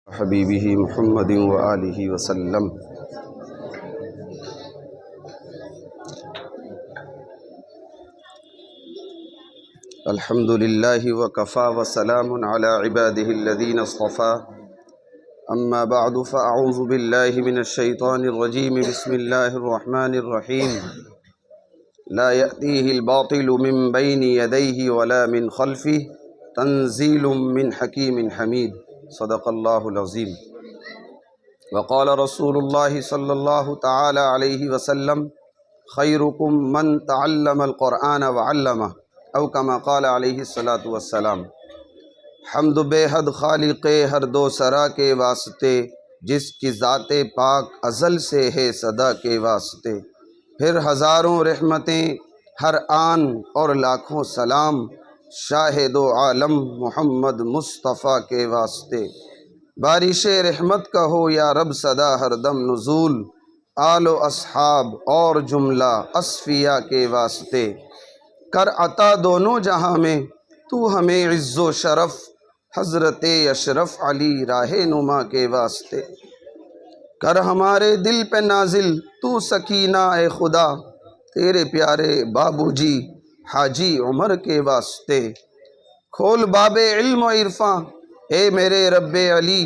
حبیبہ محمد وآلہ وسلم۔ الحمد للہ وکفی وسلام علی عبادہ الذین اصطفیٰ، اما بعد فاعوذ باللہ من الشیطان الرجیم، بسم اللہ الرحمن الرحیم۔ لا یأتیہ الباطل من بین یدیہ ولا من خلفہ، تنزیل من حکیم حمید۔ صدق اللہ العظیم۔ وقال رسول اللہ صلی اللہ تعالی علیہ وسلم: خیرکم من تعلم القرآن وعلمہ، او کما قال علیہ الصلاۃ والسلام۔ حمد بے حد خالق ہر دو سرا کے واسطے، جس کی ذات پاک ازل سے ہے صدا کے واسطے۔ پھر ہزاروں رحمتیں ہر آن اور لاکھوں سلام، شاہد و عالم محمد مصطفیٰ کے واسطے۔ بارش رحمت کا ہو یا رب صدا ہر دم نزول، آل و اصحاب اور جملہ اصفیاء کے واسطے۔ کر عطا دونوں جہاں میں تو ہمیں عز و شرف، حضرت اشرف علی راہ نما کے واسطے۔ کر ہمارے دل پہ نازل تو سکینہ اے خدا، تیرے پیارے بابو جی حاجی عمر کے واسطے۔ کھول باب علم و عرفاں اے میرے رب علی،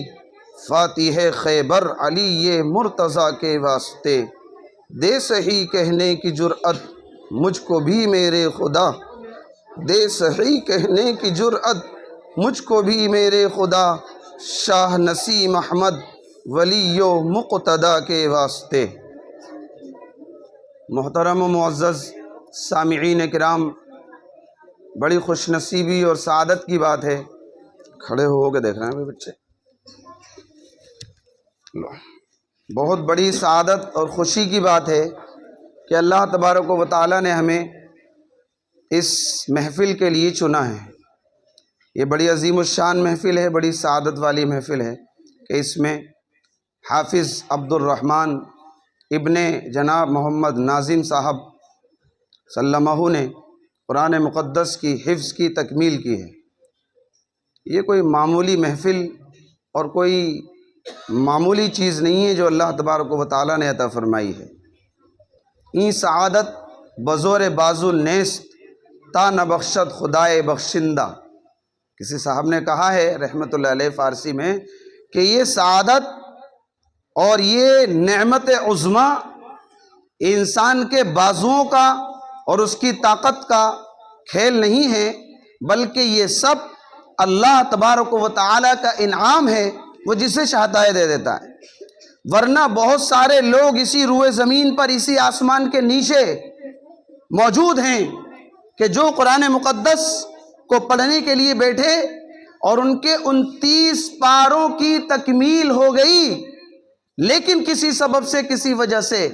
فاتح خیبر علی یہ مرتضیٰ کے واسطے۔ دے صحیح کہنے کی جرأت مجھ کو بھی میرے خدا، دے صحیح کہنے کی جرأت مجھ کو بھی میرے خدا، شاہ نسیم احمد ولی و مقتدیٰ کے واسطے۔ محترم و معزز سامعین کرام، بڑی خوش نصیبی اور سعادت کی بات ہے، کھڑے ہو کے دیکھ رہے ہیں بچے، بہت بڑی سعادت اور خوشی کی بات ہے کہ اللہ تبارک و تعالیٰ نے ہمیں اس محفل کے لیے چنا ہے۔ یہ بڑی عظیم الشان محفل ہے، بڑی سعادت والی محفل ہے کہ اس میں حافظ عبد الرحمن ابن جناب محمد ناظم صاحب سلمہ نے قرآن مقدس کی حفظ کی تکمیل کی ہے۔ یہ کوئی معمولی محفل اور کوئی معمولی چیز نہیں ہے جو اللہ تبارک و تعالیٰ نے عطا فرمائی ہے۔ این سعادت بزور بازو نیست تا نبخشد خدائے بخشندہ۔ کسی صاحب نے کہا ہے رحمۃ اللہ علیہ فارسی میں کہ یہ سعادت اور یہ نعمت عظمیٰ انسان کے بازوؤں کا اور اس کی طاقت کا کھیل نہیں ہے، بلکہ یہ سب اللہ تبارک و تعالیٰ کا انعام ہے، وہ جسے چاہتا ہے دے دیتا ہے۔ ورنہ بہت سارے لوگ اسی روئے زمین پر، اسی آسمان کے نیچے موجود ہیں کہ جو قرآن مقدس کو پڑھنے کے لیے بیٹھے اور ان کے 29 پاروں کی تکمیل ہو گئی، لیکن کسی سبب سے، کسی وجہ سے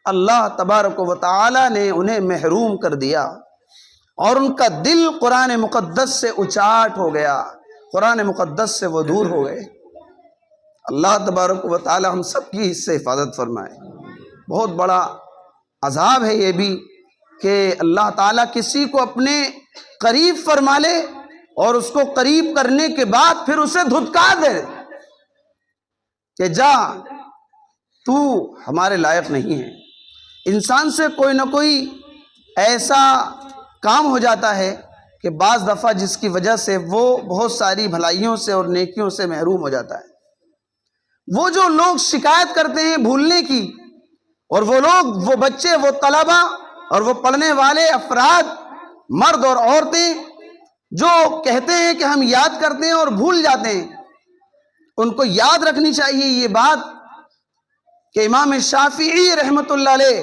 اللہ تبارک و تعالیٰ نے انہیں محروم کر دیا اور ان کا دل قرآن مقدس سے اچاٹ ہو گیا، قرآن مقدس سے وہ دور ہو گئے۔ اللہ تبارک و تعالیٰ ہم سب کی اس سے حفاظت فرمائے۔ بہت بڑا عذاب ہے یہ بھی کہ اللہ تعالیٰ کسی کو اپنے قریب فرما لے اور اس کو قریب کرنے کے بعد پھر اسے دھتکار دے کہ جا تو ہمارے لائق نہیں ہے۔ انسان سے کوئی نہ کوئی ایسا کام ہو جاتا ہے کہ بعض دفعہ جس کی وجہ سے وہ بہت ساری بھلائیوں سے اور نیکیوں سے محروم ہو جاتا ہے۔ وہ جو لوگ شکایت کرتے ہیں بھولنے کی، اور وہ لوگ، وہ بچے، وہ طلبہ اور وہ پڑھنے والے افراد، مرد اور عورتیں جو کہتے ہیں کہ ہم یاد کرتے ہیں اور بھول جاتے ہیں، ان کو یاد رکھنی چاہیے یہ بات کہ امام شافعی رحمۃ اللہ علیہ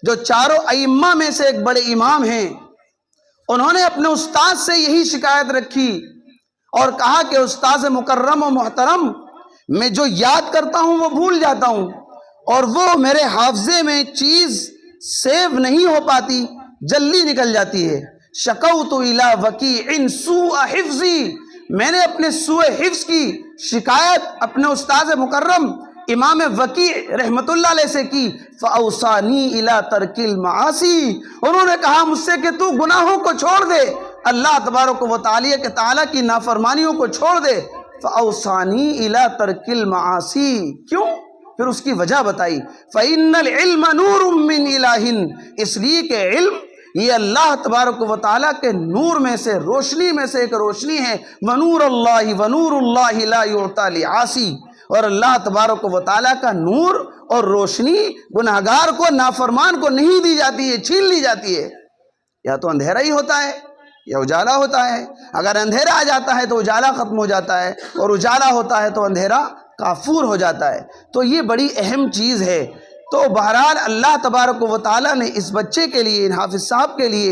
جو چاروں ائمہ میں سے ایک بڑے امام ہیں، انہوں نے اپنے استاد سے یہی شکایت رکھی اور کہا کہ استاد مکرم و محترم، میں جو یاد کرتا ہوں وہ بھول جاتا ہوں، اور وہ میرے حافظے میں چیز سیو نہیں ہو پاتی، جلدی نکل جاتی ہے۔ شکوت الی وکیع سوء حفظی، میں نے اپنے سوء حفظ کی شکایت اپنے استاد مکرم امام وکیع رحمت اللہ علیہ سے کی، فاوصانی الی ترک المعاصی، انہوں نے کہا مجھ سے کہ تو گناہوں کو چھوڑ دے، اللہ تبارک و تعالیٰ کی نافرمانیوں کو چھوڑ دے، فَأَوْصَانِي إِلَىٰ تَرْكِ الْمَعَاصِي، کیوں؟ پھر اس کی وجہ بتائی، فَإِنَّ الْعِلْمَ نُورٌ مِّنْ إِلَٰهٍ، اس لیے کہ علم یہ اللہ تبارک و تعالیٰ کے نور میں سے، روشنی میں سے ایک روشنی ہے، وَنُورُ اللَّهِ وَنُورُ اللَّهِ لَا يُعْطَىٰ لِعَاصِي، اور اللہ تبارک و تعالیٰ کا نور اور روشنی گناہگار کو، نافرمان کو نہیں دی جاتی ہے، چھین لی جاتی ہے۔ یا تو اندھیرا ہی ہوتا ہے یا اجالا ہوتا ہے، اگر اندھیرا آ جاتا ہے تو اجالا ختم ہو جاتا ہے، اور اجالا ہوتا ہے تو اندھیرا کافور ہو جاتا ہے۔ تو یہ بڑی اہم چیز ہے۔ تو بہرحال اللہ تبارک و تعالیٰ نے اس بچے کے لیے، ان حافظ صاحب کے لیے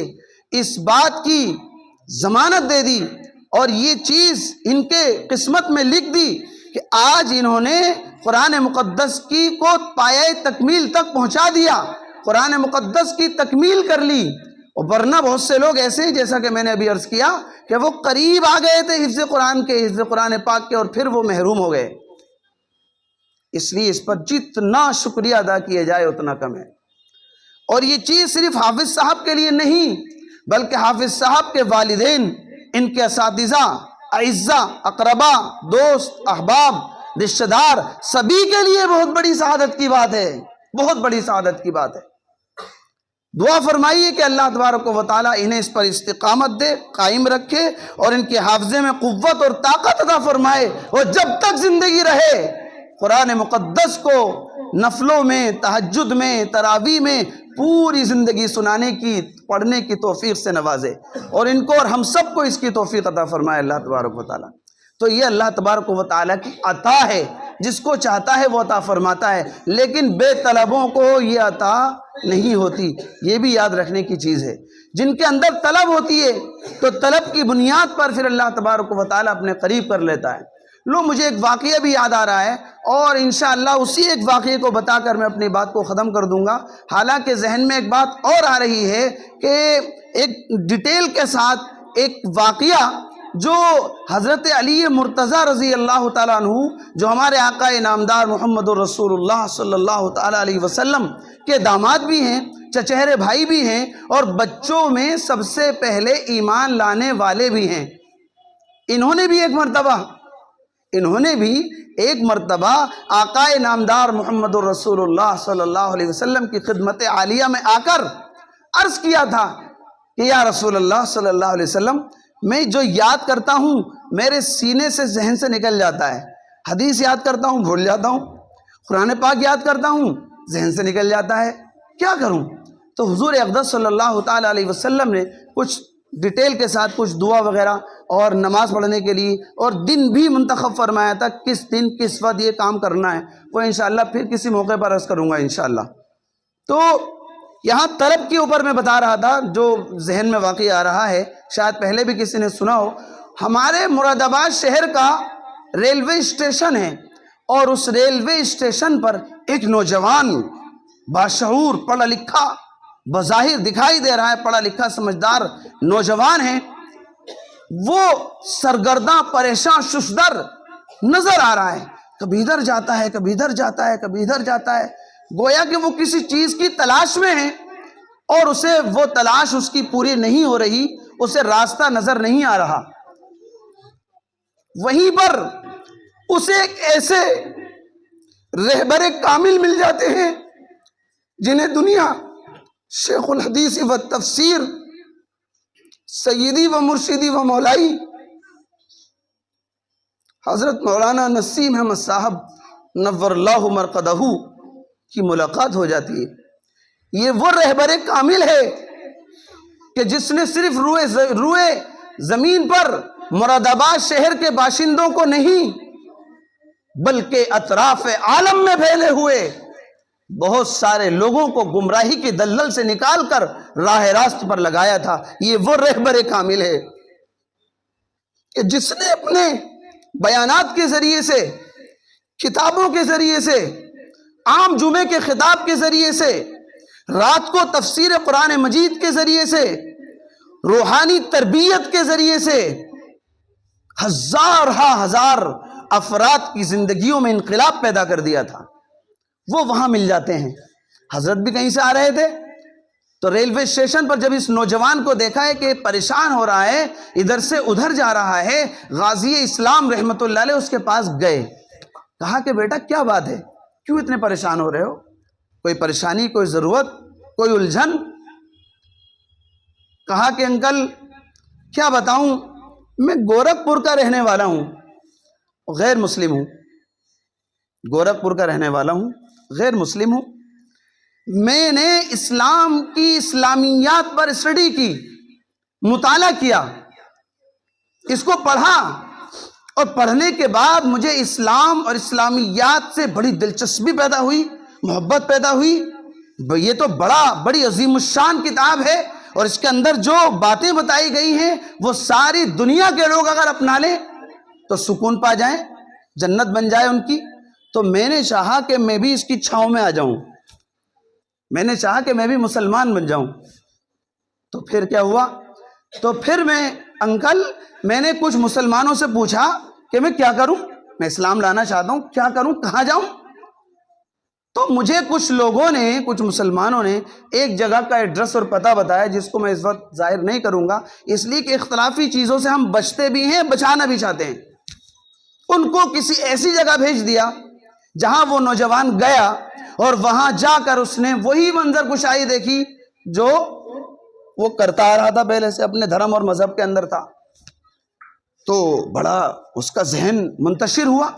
اس بات کی ضمانت دے دی، اور یہ چیز ان کے قسمت میں لکھ دی کہ آج انہوں نے قرآن مقدس کی کو پایۂ تکمیل تک پہنچا دیا، قرآن مقدس کی تکمیل کر لی۔ اور ورنہ بہت سے لوگ ایسے ہیں، جیسا کہ میں نے ابھی عرض کیا، کہ وہ قریب آ گئے تھے حفظ قرآن کے، حفظ قرآن پاک کے، اور پھر وہ محروم ہو گئے۔ اس لیے اس پر جتنا شکریہ ادا کیا جائے اتنا کم ہے۔ اور یہ چیز صرف حافظ صاحب کے لیے نہیں، بلکہ حافظ صاحب کے والدین، ان کے اساتذہ، اعزاء، اقربا، دوست، احباب، رشتہ دار، سبھی کے لیے بہت بڑی سعادت کی بات ہے، بہت بڑی سعادت کی بات ہے۔ دعا فرمائیے کہ اللہ تبارک و تعالیٰ انہیں اس پر استقامت دے، قائم رکھے، اور ان کے حافظے میں قوت اور طاقت عطا فرمائے، اور جب تک زندگی رہے قرآن مقدس کو نفلوں میں، تہجد میں، تراویح میں پوری زندگی سنانے کی، پڑھنے کی توفیق سے نوازے، اور ان کو اور ہم سب کو اس کی توفیق عطا فرمائے اللہ تبارک و تعالیٰ۔ تو یہ اللہ تبارک و تعالیٰ کی عطا ہے، جس کو چاہتا ہے وہ عطا فرماتا ہے، لیکن بے طلبوں کو یہ عطا نہیں ہوتی، یہ بھی یاد رکھنے کی چیز ہے۔ جن کے اندر طلب ہوتی ہے تو طلب کی بنیاد پر پھر اللہ تبارک و تعالیٰ اپنے قریب کر لیتا ہے۔ لو، مجھے ایک واقعہ بھی یاد آ رہا ہے، اور انشاءاللہ اسی ایک واقعے کو بتا کر میں اپنی بات کو ختم کر دوں گا۔ حالانکہ ذہن میں ایک بات اور آ رہی ہے کہ ایک ڈیٹیل کے ساتھ ایک واقعہ جو حضرت علی مرتضیٰ رضی اللہ تعالیٰ عنہ، جو ہمارے آقا نامدار محمد الرسول اللہ صلی اللہ تعالیٰ علیہ وسلم کے داماد بھی ہیں، چچہرے بھائی بھی ہیں، اور بچوں میں سب سے پہلے ایمان لانے والے بھی ہیں۔ انہوں نے بھی ایک مرتبہ آقا نامدار محمد الرسول اللہ صلی اللہ علیہ وسلم کی خدمت عالیہ میں آ کر عرض کیا تھا کہ یا رسول اللہ صلی اللہ علیہ وسلم، میں جو یاد کرتا ہوں میرے سینے سے، ذہن سے نکل جاتا ہے، حدیث یاد کرتا ہوں بھول جاتا ہوں، قرآن پاک یاد کرتا ہوں ذہن سے نکل جاتا ہے، کیا کروں؟ تو حضور اقدس صلی اللہ تعالیٰ علیہ وسلم نے کچھ ڈیٹیل کے ساتھ کچھ دعا وغیرہ اور نماز پڑھنے کے لیے، اور دن بھی منتخب فرمایا تھا، کس دن کس وقت یہ کام کرنا ہے، وہ انشاءاللہ پھر کسی موقع پر عرض کروں گا انشاءاللہ۔ تو یہاں طلب کے اوپر میں بتا رہا تھا، جو ذہن میں واقعی آ رہا ہے، شاید پہلے بھی کسی نے سنا ہو۔ ہمارے مراد آباد شہر کا ریلوے اسٹیشن ہے، اور اس ریلوے اسٹیشن پر ایک نوجوان باشعور، پڑھا لکھا، بظاہر دکھائی دے رہا ہے، پڑھا لکھا سمجھدار نوجوان ہے، وہ سرگرداں، پریشان، ششدر نظر آ رہا ہے، کبھی ادھر جاتا ہے، کبھی ادھر جاتا ہے، کبھی ادھر جاتا ہے، گویا کہ وہ کسی چیز کی تلاش میں ہے، اور اسے وہ تلاش اس کی پوری نہیں ہو رہی، اسے راستہ نظر نہیں آ رہا۔ وہیں پر اسے ایک ایسے رہبر کامل مل جاتے ہیں جنہیں دنیا شیخ الحدیث و تفسیر، سیدی و مرشدی و مولائی حضرت مولانا نسیم احمد صاحب نور اللہ مرقدہ کی ملاقات ہو جاتی ہے۔ یہ وہ رہبر کامل ہے کہ جس نے صرف روئے زمین پر مراد آباد شہر کے باشندوں کو نہیں، بلکہ اطراف عالم میں پھیلے ہوئے بہت سارے لوگوں کو گمراہی کی دلدل سے نکال کر راہ راست پر لگایا تھا۔ یہ وہ رہبر کامل ہے کہ جس نے اپنے بیانات کے ذریعے سے، کتابوں کے ذریعے سے، عام جمعے کے خطاب کے ذریعے سے، رات کو تفسیر قرآن مجید کے ذریعے سے، روحانی تربیت کے ذریعے سے ہزار افراد کی زندگیوں میں انقلاب پیدا کر دیا تھا۔ وہ وہاں مل جاتے ہیں۔ حضرت بھی کہیں سے آ رہے تھے، تو ریلوے اسٹیشن پر جب اس نوجوان کو دیکھا ہے کہ پریشان ہو رہا ہے، ادھر سے ادھر جا رہا ہے، غازی اسلام رحمۃ اللہ علیہ اس کے پاس گئے، کہا کہ بیٹا کیا بات ہے، کیوں اتنے پریشان ہو رہے ہو، کوئی پریشانی، کوئی ضرورت، کوئی الجھن؟ کہا کہ انکل کیا بتاؤں، میں گورکھپور کا رہنے والا ہوں، غیر مسلم ہوں، گورکھپور کا رہنے والا ہوں، غیر مسلم ہوں، میں نے اسلام کی اسلامیات پر اسٹڈی کی، مطالعہ کیا، اس کو پڑھا، اور پڑھنے کے بعد مجھے اسلام اور اسلامیات سے بڑی دلچسپی پیدا ہوئی، محبت پیدا ہوئی، یہ تو بڑی عظیم الشان کتاب ہے، اور اس کے اندر جو باتیں بتائی گئی ہیں وہ ساری دنیا کے لوگ اگر اپنا لیں تو سکون پا جائیں، جنت بن جائے ان کی۔ تو میں نے چاہا کہ میں بھی اس کی چھاؤں میں آ جاؤں، میں نے چاہا کہ میں بھی مسلمان بن جاؤں۔ تو پھر کیا ہوا، تو پھر میں نے کچھ مسلمانوں سے پوچھا کہ میں کیا کروں، میں اسلام لانا چاہتا ہوں، کیا کروں، کہاں جاؤں؟ تو مجھے کچھ لوگوں نے، کچھ مسلمانوں نے ایک جگہ کا ایڈریس اور پتہ بتایا، جس کو میں اس وقت ظاہر نہیں کروں گا، اس لیے کہ اختلافی چیزوں سے ہم بچتے بھی ہیں، بچانا بھی چاہتے ہیں۔ ان کو کسی ایسی جگہ بھیج دیا جہاں وہ نوجوان گیا، اور وہاں جا کر اس نے وہی منظر کشائی دیکھی جو وہ کرتا آ رہا تھا پہلے سے، اپنے دھرم اور مذہب کے اندر تھا۔ تو بڑا اس کا ذہن منتشر ہوا۔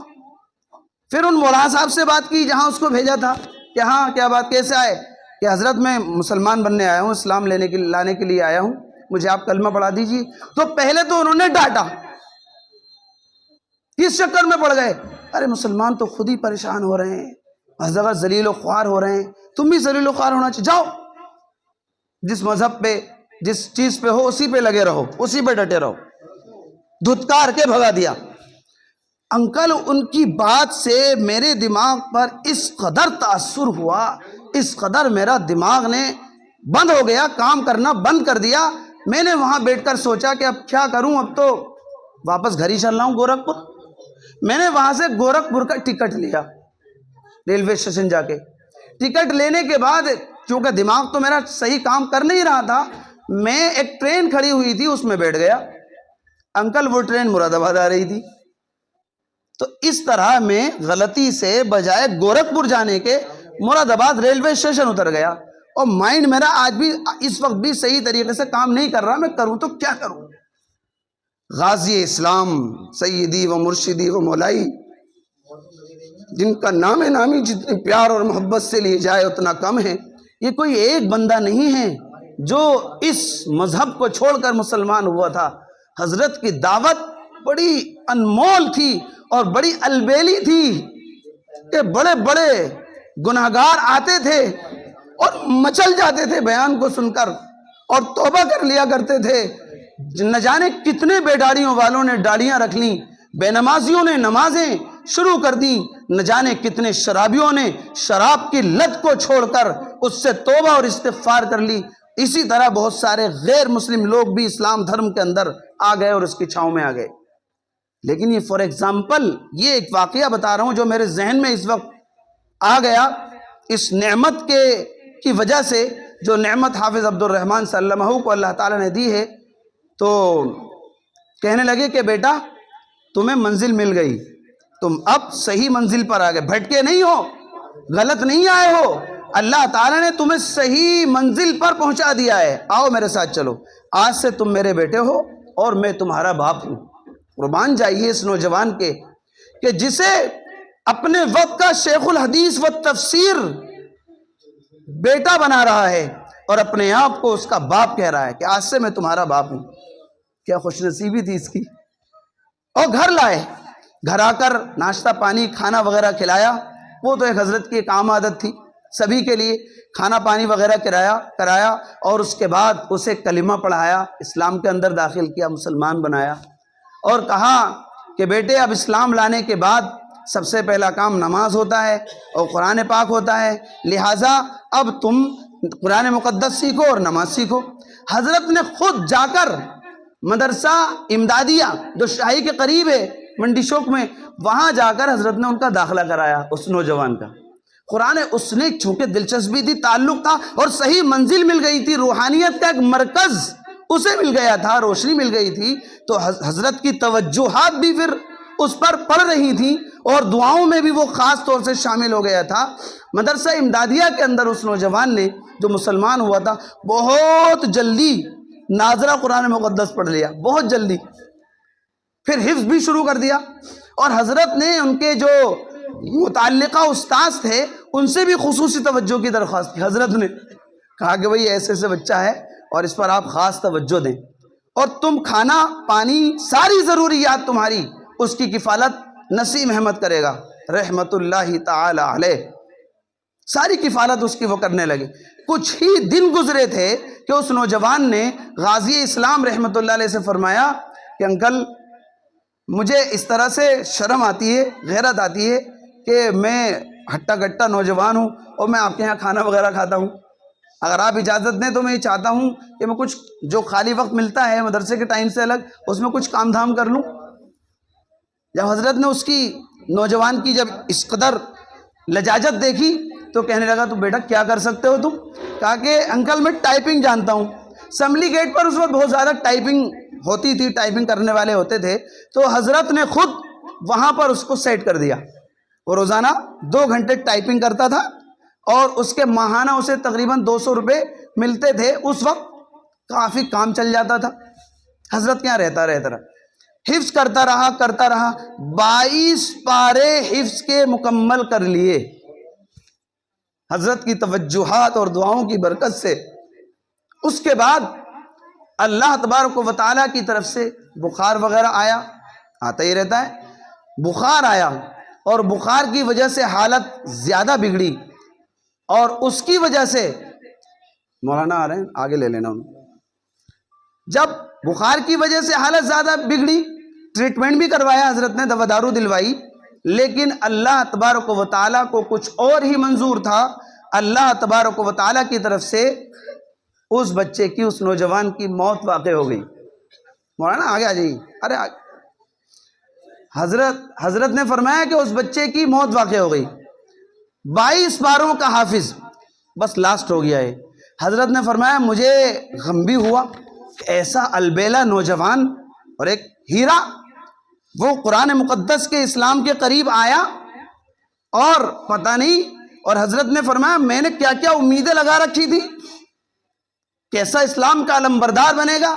پھر ان مولانا صاحب سے بات کی جہاں اس کو بھیجا تھا کہ ہاں کیا بات، کیسے آئے؟ کہ حضرت میں مسلمان بننے آیا ہوں، اسلام لانے کے لیے آیا ہوں، مجھے آپ کلمہ پڑھا دیجیے۔ تو پہلے تو انہوں نے ڈانٹا، کس چکر میں پڑ گئے، ارے مسلمان تو خود ہی پریشان ہو رہے ہیں، ہر جگہ ذلیل و خوار ہو رہے ہیں، تم بھی ذلیل و خوار ہونا چاہیے، جاؤ جس مذہب پہ، جس چیز پہ ہو اسی پہ لگے رہو، اسی پہ ڈٹے رہو، دھتکار کے بھگا دیا۔ انکل ان کی بات سے میرے دماغ پر اس قدر تاثر ہوا، اس قدر میرا دماغ نے بند ہو گیا، کام کرنا بند کر دیا۔ میں نے وہاں بیٹھ کر سوچا کہ اب کیا کروں، اب تو واپس گھر ہی چل رہا ہوں گورکھپور۔ میں نے وہاں سے گورکھپور کا ٹکٹ لیا، ریلوے اسٹیشن جا کے ٹکٹ لینے کے بعد چونکہ دماغ تو میرا صحیح کام کر نہیں رہا تھا، میں ایک ٹرین کھڑی ہوئی تھی اس میں بیٹھ گیا۔ انکل وہ ٹرین مراد آباد آ رہی تھی۔ تو اس طرح میں غلطی سے بجائے گورکھپور جانے کے مراد آباد ریلوے اسٹیشن اتر گیا، اور مائنڈ میرا آج بھی اس وقت بھی صحیح طریقے سے کام نہیں کر رہا، میں کروں تو کیا کروں۔ غازی اسلام سیدی و مرشدی و مولائی، جن کا نام نامی جتنے پیار اور محبت سے لیے جائے اتنا کم ہے، یہ کوئی ایک بندہ نہیں ہے جو اس مذہب کو چھوڑ کر مسلمان ہوا تھا۔ حضرت کی دعوت بڑی انمول تھی اور بڑی البیلی تھی کہ بڑے بڑے گناہگار آتے تھے اور مچل جاتے تھے بیان کو سن کر، اور توبہ کر لیا کرتے تھے۔ نہ جانے کتنے بے داڑھیوں والوں نے داڑھیاں رکھ لیں، بے نمازیوں نے نمازیں شروع کر دیں، نہ جانے کتنے شرابیوں نے شراب کی لت کو چھوڑ کر اس سے توبہ اور استغفار کر لی۔ اسی طرح بہت سارے غیر مسلم لوگ بھی اسلام دھرم کے اندر آ گئے اور اس کی چھاؤں میں آ گئے۔ لیکن یہ فار ایگزامپل، یہ ایک واقعہ بتا رہا ہوں جو میرے ذہن میں اس وقت آ گیا، اس نعمت کی وجہ سے، جو نعمت حافظ عبد الرحمن سلمہ کو اللہ تعالیٰ نے دی ہے۔ تو کہنے لگے کہ بیٹا تمہیں منزل مل گئی، تم اب صحیح منزل پر آ گئے، بھٹکے نہیں ہو، غلط نہیں آئے ہو، اللہ تعالیٰ نے تمہیں صحیح منزل پر پہنچا دیا ہے، آؤ میرے ساتھ چلو، آج سے تم میرے بیٹے ہو اور میں تمہارا باپ ہوں۔ قربان جائیے اس نوجوان کے کہ جسے اپنے وقت کا شیخ الحدیث و تفسیر بیٹا بنا رہا ہے اور اپنے آپ کو اس کا باپ کہہ رہا ہے کہ آج سے میں تمہارا باپ ہوں۔ کیا خوش نصیبی تھی اس کی۔ اور گھر لائے، گھر آ کر ناشتہ پانی کھانا وغیرہ کھلایا، وہ تو ایک حضرت کی ایک عام عادت تھی سبھی کے لیے، کھانا پانی وغیرہ کرایا، اور اس کے بعد اسے کلمہ پڑھایا، اسلام کے اندر داخل کیا، مسلمان بنایا، اور کہا کہ بیٹے اب اسلام لانے کے بعد سب سے پہلا کام نماز ہوتا ہے اور قرآن پاک ہوتا ہے، لہٰذا اب تم قرآن مقدس سیکھو اور نماز سیکھو۔ حضرت نے خود جا کر مدرسہ امدادیہ جو شاہی کے قریب ہے منڈی چوک میں، وہاں جا کر حضرت نے ان کا داخلہ کرایا، اس نوجوان کا قرآن اس نے چونکہ دلچسپی تھی، تعلق تھا اور صحیح منزل مل گئی تھی، روحانیت کا ایک مرکز اسے مل گیا تھا، روشنی مل گئی تھی، تو حضرت کی توجہات بھی پھر اس پر پڑ رہی تھیں اور دعاؤں میں بھی وہ خاص طور سے شامل ہو گیا تھا۔ مدرسہ امدادیہ کے اندر اس نوجوان نے جو مسلمان ہوا تھا بہت جلدی ناظرہ قرآن مقدس پڑھ لیا، بہت جلدی، پھر حفظ بھی شروع کر دیا، اور حضرت نے ان کے جو متعلقہ استاذ تھے ان سے بھی خصوصی توجہ کی درخواست کی۔ حضرت نے کہا کہ بھئی ایسے ایسے بچہ ہے اور اس پر آپ خاص توجہ دیں، اور تم کھانا پانی ساری ضروریات تمہاری اس کی کفالت نسیم احمد کرے گا رحمت اللہ تعالی علیہ، ساری کفالت اس کی وہ کرنے لگے۔ کچھ ہی دن گزرے تھے کہ اس نوجوان نے غازی اسلام رحمت اللہ علیہ سے فرمایا کہ انکل مجھے اس طرح سے شرم آتی ہے، غیرت آتی ہے کہ میں ہٹا کٹا نوجوان ہوں اور میں آپ کے یہاں کھانا وغیرہ کھاتا ہوں، اگر آپ اجازت دیں تو میں یہ چاہتا ہوں کہ میں کچھ جو خالی وقت ملتا ہے مدرسے کے ٹائم سے الگ اس میں کچھ کام دھام کر لوں۔ جب حضرت نے اس کی نوجوان کی جب اس قدر لجاجت دیکھی تو کہنے لگا تو بیٹا کیا کر سکتے ہو تم؟ کہا کہ انکل میں ٹائپنگ جانتا ہوں۔ اسمبلی گیٹ پر اس وقت بہت زیادہ ٹائپنگ ہوتی تھی، ٹائپنگ کرنے والے ہوتے تھے، تو حضرت نے خود وہاں پر اس کو سیٹ کر دیا۔ وہ روزانہ 2 گھنٹے ٹائپنگ کرتا تھا اور اس کے ماہانہ اسے تقریباً 200 روپے ملتے تھے۔ اس وقت کافی کام چل جاتا تھا۔ حضرت کیا رہتا رہا، حفظ کرتا رہا 22 پارے حفظ کے مکمل کر لیے حضرت کی توجہات اور دعاؤں کی برکت سے۔ اس کے بعد اللہ تبارک و تعالیٰ کی طرف سے بخار وغیرہ آتا ہی رہتا ہے، بخار آیا اور بخار کی وجہ سے حالت زیادہ بگڑی، اور اس کی وجہ سے مولانا آ رہے ہیں آگے لے لینا انہوں۔ جب بخار کی وجہ سے حالت زیادہ بگڑی، ٹریٹمنٹ بھی کروایا حضرت نے، دوا دارو دلوائی، لیکن اللہ تبارک و تعالیٰ کو کچھ اور ہی منظور تھا۔ اللہ تبارک و تعالیٰ کی طرف سے اس بچے کی، اس نوجوان کی موت واقع ہو گئی۔ مولانا آگے آ جائیے، ارے حضرت نے فرمایا کہ اس بچے کی موت واقع ہو گئی، 22 پاروں کا حافظ، بس لاسٹ ہو گیا ہے۔ حضرت نے فرمایا مجھے غم بھی ہوا کہ ایسا البیلا نوجوان اور ایک ہیرا وہ قرآن مقدس کے اسلام کے قریب آیا اور پتہ نہیں، اور حضرت نے فرمایا میں نے کیا کیا امیدیں لگا رکھی تھی، کیسا اسلام کا علمبردار بنے گا،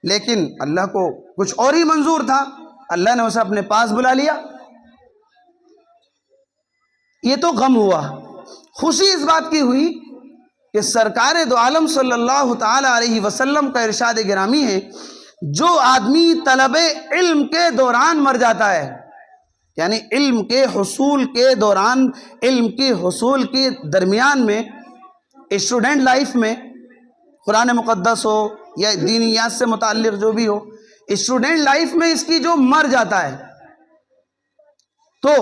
لیکن اللہ کو کچھ اور ہی منظور تھا، اللہ نے اسے اپنے پاس بلا لیا۔ یہ تو غم ہوا۔ خوشی اس بات کی ہوئی کہ سرکار دو عالم صلی اللہ تعالی علیہ وسلم کا ارشاد گرامی ہے، جو آدمی طلب علم کے دوران مر جاتا ہے، یعنی علم کے حصول کے دوران، علم کے حصول کے درمیان میں، اسٹوڈنٹ لائف میں، قرآن مقدس ہو یا دینیات سے متعلق جو بھی ہو، اسٹوڈنٹ لائف میں اس کی جو مر جاتا ہے تو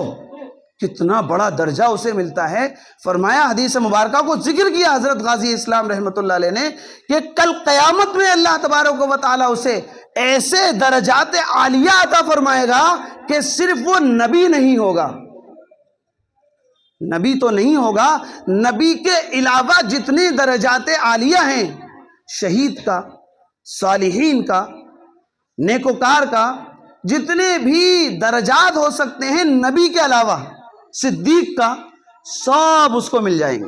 کتنا بڑا درجہ اسے ملتا ہے۔ فرمایا حدیث مبارکہ کو ذکر کیا حضرت غازی اسلام رحمت اللہ علیہ نے کہ کل قیامت میں اللہ تبارک و تعالیٰ اسے ایسے درجات عالیہ عطا فرمائے گا کہ صرف وہ نبی نہیں ہوگا، نبی تو نہیں ہوگا، نبی کے علاوہ جتنے درجات عالیہ ہیں، شہید کا، صالحین کا، نیکوکار کا، جتنے بھی درجات ہو سکتے ہیں نبی کے علاوہ، صدیق کا، سب اس کو مل جائیں گے۔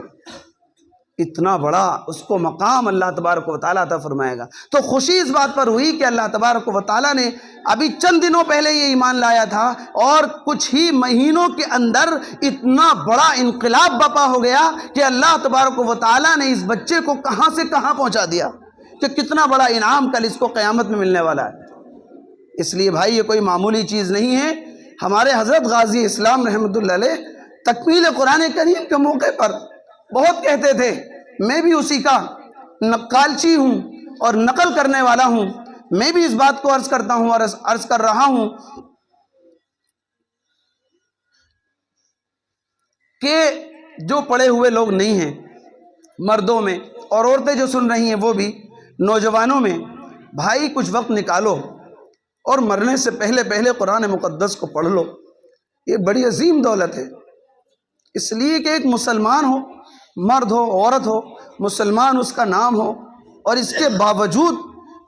اتنا بڑا اس کو مقام اللہ تبارک و تعالیٰ عطا فرمائے گا۔ تو خوشی اس بات پر ہوئی کہ اللہ تبارک و تعالیٰ نے ابھی چند دنوں پہلے یہ ایمان لایا تھا اور کچھ ہی مہینوں کے اندر اتنا بڑا انقلاب برپا ہو گیا کہ اللہ تبارک و تعالیٰ نے اس بچے کو کہاں سے کہاں پہنچا دیا، کہ کتنا بڑا انعام کل اس کو قیامت میں ملنے والا ہے۔ اس لیے بھائی یہ کوئی معمولی چیز نہیں ہے۔ ہمارے حضرت غازی اسلام رحمۃ اللہ علیہ تکمیل قرآن کریم کے موقع پر بہت کہتے تھے، میں بھی اسی کا نقالچی ہوں اور نقل کرنے والا ہوں، میں بھی اس بات کو عرض کرتا ہوں اور عرض کر رہا ہوں کہ جو پڑھے ہوئے لوگ نہیں ہیں مردوں میں، اور عورتیں جو سن رہی ہیں وہ بھی، نوجوانوں میں، بھائی کچھ وقت نکالو اور مرنے سے پہلے قرآن مقدس کو پڑھ لو۔ یہ بڑی عظیم دولت ہے، اس لیے کہ ایک مسلمان ہو، مرد ہو عورت ہو، مسلمان اس کا نام ہو، اور اس کے باوجود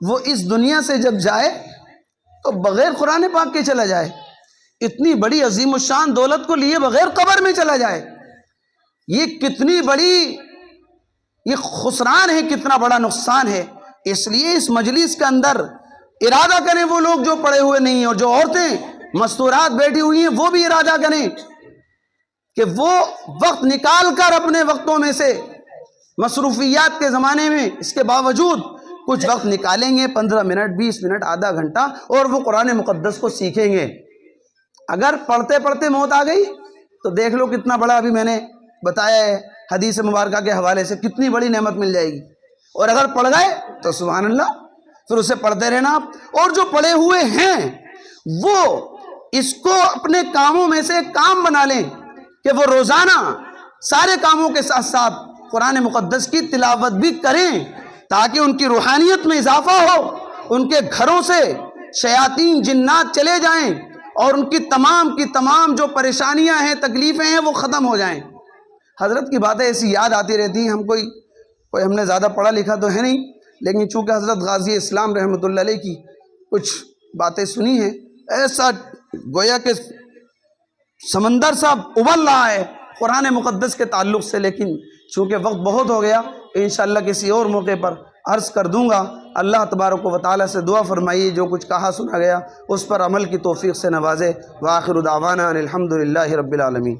وہ اس دنیا سے جب جائے تو بغیر قرآن پاک کے چلا جائے، اتنی بڑی عظیم الشان دولت کو لیے بغیر قبر میں چلا جائے، یہ کتنی بڑی یہ خسران ہے، کتنا بڑا نقصان ہے۔ اس لیے اس مجلس کے اندر ارادہ کریں وہ لوگ جو پڑے ہوئے نہیں ہیں، اور جو عورتیں مستورات بیٹھی ہوئی ہیں وہ بھی ارادہ کریں کہ وہ وقت نکال کر اپنے وقتوں میں سے مصروفیات کے زمانے میں اس کے باوجود کچھ وقت نکالیں گے، 15 منٹ 20 منٹ آدھا گھنٹہ، اور وہ قرآن مقدس کو سیکھیں گے۔ اگر پڑھتے پڑھتے موت آ گئی تو دیکھ لو کتنا بڑا، ابھی میں نے بتایا ہے حدیث مبارکہ کے حوالے سے، کتنی بڑی نعمت مل جائے گی۔ اور اگر پڑھ گئے تو سبحان اللہ، پھر اسے پڑھتے رہنا آپ۔ اور جو پڑھے ہوئے ہیں وہ اس کو اپنے کاموں میں سے کام بنا لیں کہ وہ روزانہ سارے کاموں کے ساتھ ساتھ قرآن مقدس کی تلاوت بھی کریں، تاکہ ان کی روحانیت میں اضافہ ہو، ان کے گھروں سے شیاطین جنات چلے جائیں، اور ان کی تمام جو پریشانیاں ہیں تکلیفیں ہیں وہ ختم ہو جائیں۔ حضرت کی باتیں ایسی یاد آتی رہتی ہیں، ہم نے زیادہ پڑھا لکھا تو ہے نہیں، لیکن چونکہ حضرت غازی اسلام رحمۃ اللہ علیہ کی کچھ باتیں سنی ہیں، ایسا گویا کہ سمندر سا ابل رہا ہے قرآن مقدس کے تعلق سے، لیکن چونکہ وقت بہت ہو گیا، انشاءاللہ کسی اور موقع پر عرض کر دوں گا۔ اللہ تبارک و تعالیٰ سے دعا فرمائیے جو کچھ کہا سنا گیا اس پر عمل کی توفیق سے نوازے۔ وآخر دعوانا ان الحمد للہ رب العالمین۔